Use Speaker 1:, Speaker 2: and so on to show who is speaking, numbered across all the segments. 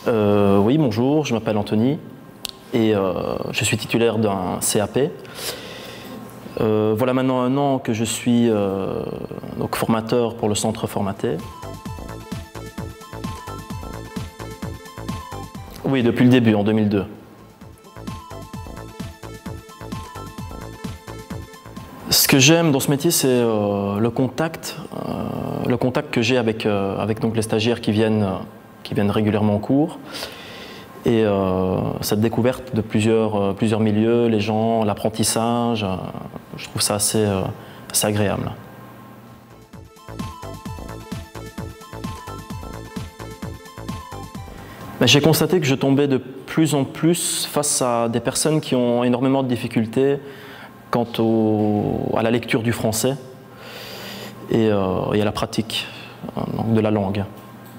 Speaker 1: Oui, bonjour, je m'appelle Anthony et je suis titulaire d'un CAP. Voilà maintenant un an que je suis donc formateur pour le centre Formaté. Oui, depuis le début, en 2002. Ce que j'aime dans ce métier, c'est le contact que j'ai avec donc les stagiaires qui viennent régulièrement en cours. Et cette découverte de plusieurs milieux, les gens, l'apprentissage, je trouve ça assez agréable. J'ai constaté que je tombais de plus en plus face à des personnes qui ont énormément de difficultés quant à la lecture du français et à la pratique de la langue,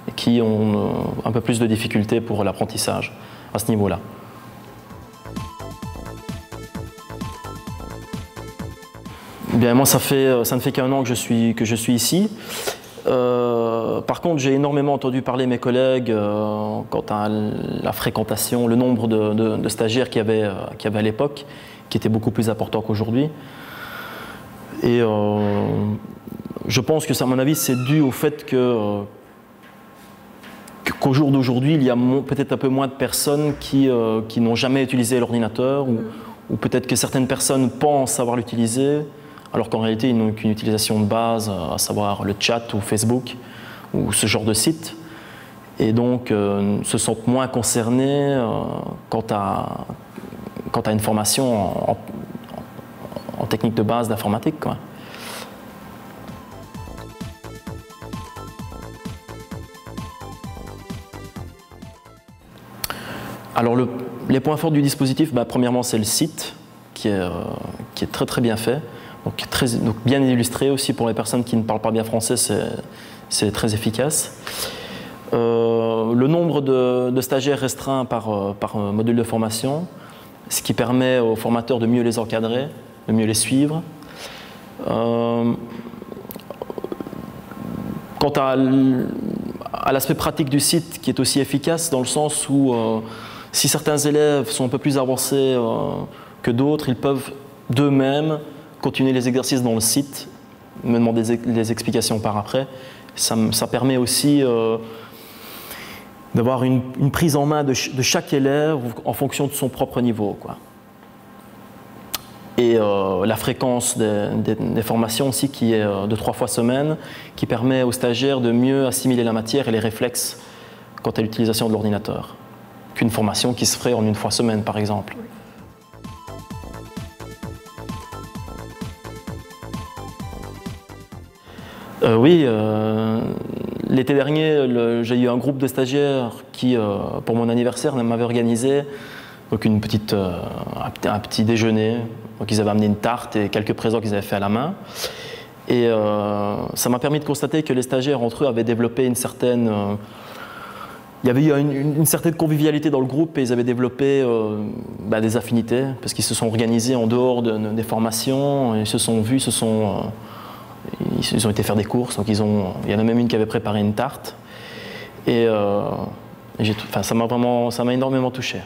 Speaker 1: et qui ont un peu plus de difficultés pour l'apprentissage à ce niveau-là. Bien, moi, ça ne fait qu'un an que je suis ici. Par contre, j'ai énormément entendu parler mes collègues quant à la fréquentation, le nombre de stagiaires qu'il y avait à l'époque, qui était beaucoup plus important qu'aujourd'hui. Et je pense que ça, à mon avis, c'est dû au fait qu'au jour d'aujourd'hui, il y a peut-être un peu moins de personnes qui n'ont jamais utilisé l'ordinateur, ou peut-être que certaines personnes pensent savoir l'utiliser, alors qu'en réalité, ils n'ont qu'une utilisation de base, à savoir le chat ou Facebook, ou ce genre de site. Et donc, se sentent moins concernés quant à une formation en technique de base d'informatique, quoi. Alors, les points forts du dispositif, premièrement, c'est le site, qui est très très bien fait, donc bien illustré aussi pour les personnes qui ne parlent pas bien français, c'est très efficace. Le nombre de stagiaires restreint par module de formation, ce qui permet aux formateurs de mieux les encadrer, de mieux les suivre. Quant à l'aspect pratique du site, qui est aussi efficace dans le sens où si certains élèves sont un peu plus avancés que d'autres, ils peuvent d'eux-mêmes continuer les exercices dans le site, me demander des explications par après. Ça permet aussi d'avoir une prise en main de chaque élève en fonction de son propre niveau, quoi. Et la fréquence des formations aussi, qui est de 3 fois semaine, qui permet aux stagiaires de mieux assimiler la matière et les réflexes quant à l'utilisation de l'ordinateur qu'une formation qui se ferait en 1 fois semaine, par exemple. Oui, l'été dernier, j'ai eu un groupe de stagiaires qui, pour mon anniversaire, m'avait organisé donc un petit déjeuner. Donc ils avaient amené une tarte et quelques présents qu'ils avaient fait à la main. Et ça m'a permis de constater que les stagiaires entre eux avaient développé une certaine... il y avait eu une certaine convivialité dans le groupe, et ils avaient développé des affinités, parce qu'ils se sont organisés en dehors des formations, ils se sont vus, ils ont été faire des courses, donc il y en a même une qui avait préparé une tarte. Et ça m'a énormément touché.